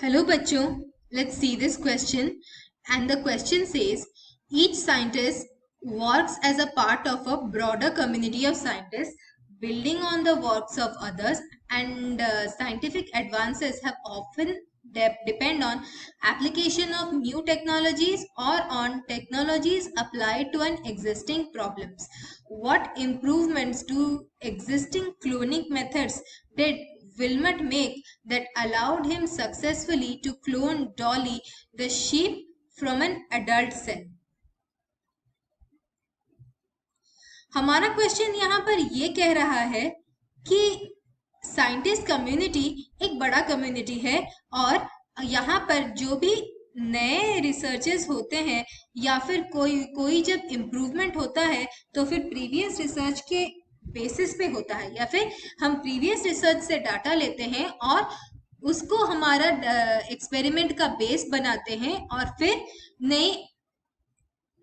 Hello बच्चों, let's see this question. And the question says, each scientist works as a part of a broader community of scientists, building on the works of others, and scientific advances have often depend on application of new technologies or on technologies applied to an existing problems. What improvements to existing cloning methods did Wilmot make that allowed him successfully to clone Dolly the sheep from an adult cell? हमारा question यहाँ पर ये कह रहा है कि scientist community एक बड़ा कम्युनिटी है और यहाँ पर जो भी नए रिसर्चेस होते हैं या फिर कोई जब इम्प्रूवमेंट होता है तो फिर प्रीवियस रिसर्च के बेसिस पे होता है या फिर हम प्रीवियस रिसर्च से डाटा लेते हैं और उसको हमारा एक्सपेरिमेंट का बेस बनाते हैं और फिर नए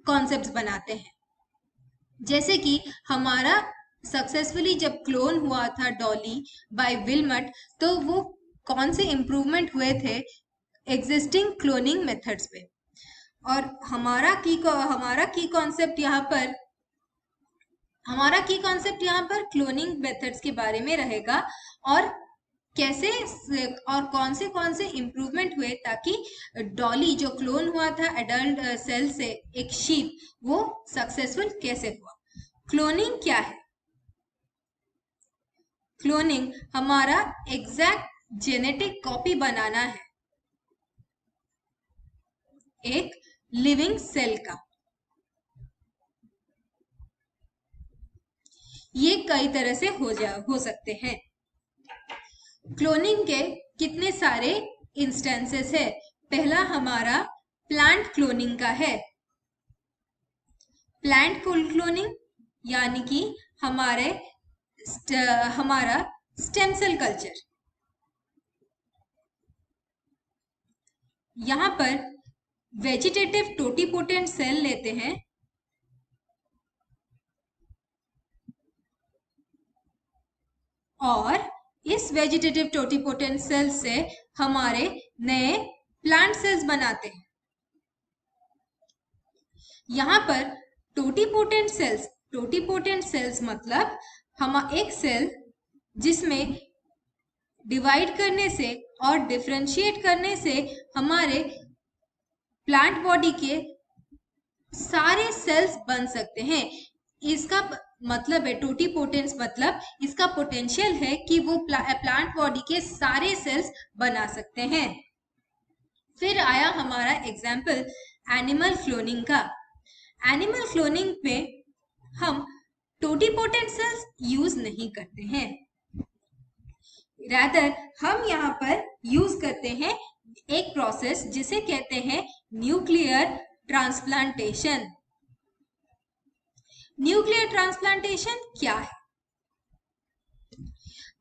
कॉन्सेप्ट्स बनाते हैं। जैसे कि हमारा सक्सेसफुली जब क्लोन हुआ था डॉली बाय विलमट, तो वो कौन से इम्प्रूवमेंट हुए थे एग्जिस्टिंग क्लोनिंग मेथड्स पे। और हमारा की कॉन्सेप्ट यहाँ पर क्लोनिंग मेथड्स के बारे में रहेगा और कैसे और कौन से इम्प्रूवमेंट हुए ताकि डॉली जो क्लोन हुआ था एडल्ट सेल से एक शीप, वो सक्सेसफुल कैसे हुआ। क्लोनिंग क्या है? क्लोनिंग हमारा एग्जैक्ट जेनेटिक कॉपी बनाना है एक लिविंग सेल का। ये कई तरह से हो सकते हैं। क्लोनिंग के कितने सारे इंस्टेंसेस है। पहला हमारा प्लांट क्लोनिंग का है। प्लांट क्लोनिंग यानी कि हमारा स्टेम सेल कल्चर। यहाँ पर वेजिटेटिव टोटीपोटेंट सेल लेते हैं और इस वेजिटेटिव टोटीपोटेंट सेल से हमारे नए प्लांट सेल्स बनाते हैं। यहाँ पर टोटीपोटेंट सेल्स मतलब हम एक सेल जिसमें डिवाइड करने से और डिफरेंशिएट करने से हमारे प्लांट बॉडी के सारे सेल्स बन सकते हैं। इसका मतलब है टोटीपोटेंस, मतलब इसका पोटेंशियल है कि वो प्लांट बॉडी के सारे सेल्स बना सकते हैं। फिर आया हमारा एग्जाम्पल एनिमल क्लोनिंग का। एनिमल क्लोनिंग में हम टोटीपोटेंट सेल्स यूज नहीं करते हैं, रादर हम यहाँ पर यूज करते हैं एक प्रोसेस जिसे कहते हैं न्यूक्लियर ट्रांसप्लांटेशन। न्यूक्लियर ट्रांसप्लांटेशन क्या है?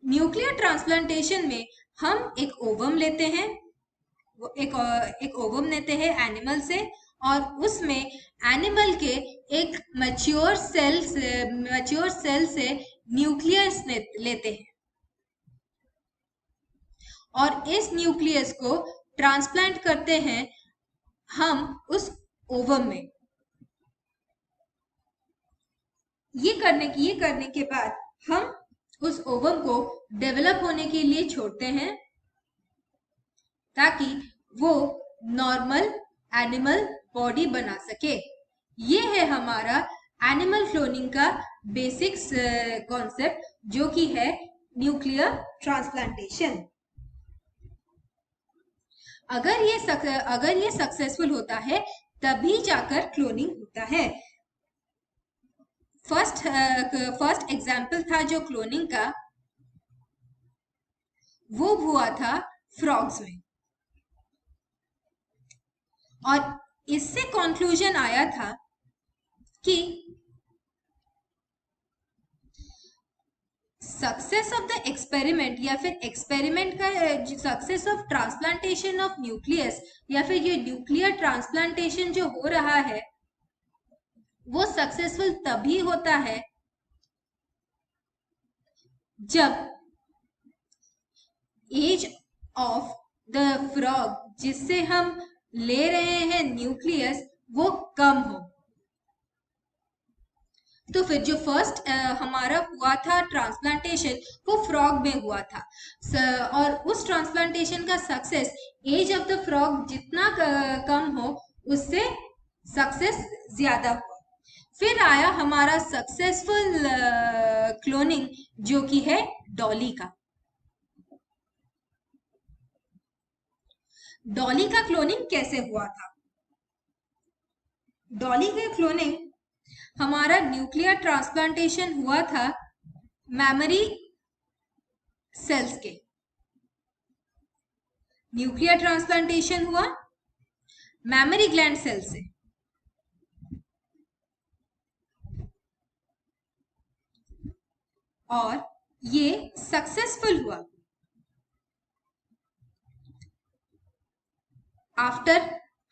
न्यूक्लियर ट्रांसप्लांटेशन में हम एक ओवम लेते हैं, एक ओवम लेते हैं एनिमल से और उसमें एनिमल के एक मैच्योर सेल से न्यूक्लियस लेते हैं और इस न्यूक्लियस को ट्रांसप्लांट करते हैं हम उस ओवम में। ये करने के बाद हम उस ओवम को डेवलप होने के लिए छोड़ते हैं ताकि वो नॉर्मल एनिमल बॉडी बना सके। ये है हमारा एनिमल क्लोनिंग का बेसिक्स कॉन्सेप्ट, जो कि है न्यूक्लियर ट्रांसप्लांटेशन। अगर ये सक्सेसफुल होता है तभी जाकर क्लोनिंग होता है। फर्स्ट एग्जाम्पल था जो क्लोनिंग का, वो हुआ था फ्रॉग्स में और इससे कंक्लूजन आया था कि सक्सेस ऑफ द एक्सपेरिमेंट या फिर एक्सपेरिमेंट का success of transplantation of nucleus या फिर ये न्यूक्लियर ट्रांसप्लांटेशन जो हो रहा है वो सक्सेसफुल तभी होता है जब एज ऑफ द लॉग जिससे हम ले रहे हैं न्यूक्लियस वो कम हो। तो फिर जो फर्स्ट हमारा हुआ था ट्रांसप्लांटेशन वो फ्रॉग में हुआ था, और उस ट्रांसप्लांटेशन का success age of the frog जितना कम हो उससे सक्सेस ज्यादा हुआ। फिर आया हमारा सक्सेसफुल क्लोनिंग जो कि है डॉली का। डॉली का क्लोनिंग कैसे हुआ था? डॉली का क्लोनिंग हमारा न्यूक्लियर ट्रांसप्लांटेशन हुआ था मैमरी सेल्स के। न्यूक्लियर ट्रांसप्लांटेशन हुआ मैमरी ग्लैंड सेल से, और ये सक्सेसफुल हुआ। आफ्टर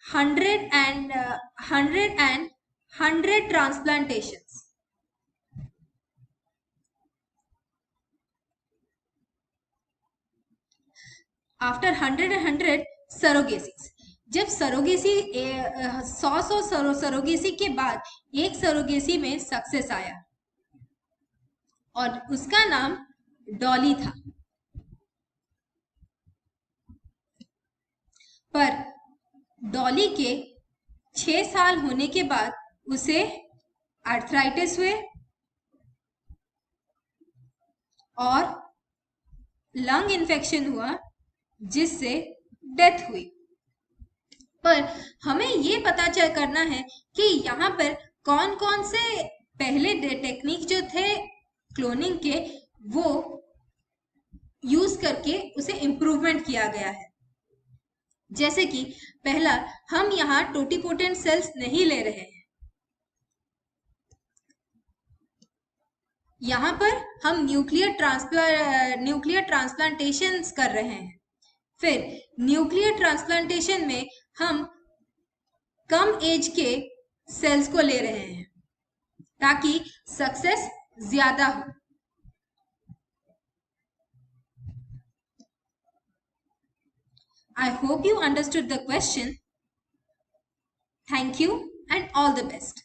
100 transplantations, आफ्टर 100 सरोगेसीज, जब सरोगेसी 100 सरोगेसी के बाद एक सरोगेसी में सक्सेस आया और उसका नाम डॉली था। पर डॉली के 6 साल होने के बाद उसे आर्थराइटिस हुए और लंग इन्फेक्शन हुआ जिससे डेथ हुई। पर हमें ये पता करना है कि यहाँ पर कौन कौन से पहले टेक्निक जो थे क्लोनिंग के वो यूज करके उसे इम्प्रूवमेंट किया गया है। जैसे कि पहला, हम यहाँ टोटिपोटेंट सेल्स नहीं ले रहे हैं, यहाँ पर हम न्यूक्लियर ट्रांसप्लांटेशन कर रहे हैं। फिर न्यूक्लियर ट्रांसप्लांटेशन में हम कम एज के सेल्स को ले रहे हैं ताकि सक्सेस ज्यादा हो। I hope you understood the question. Thank you and all the best.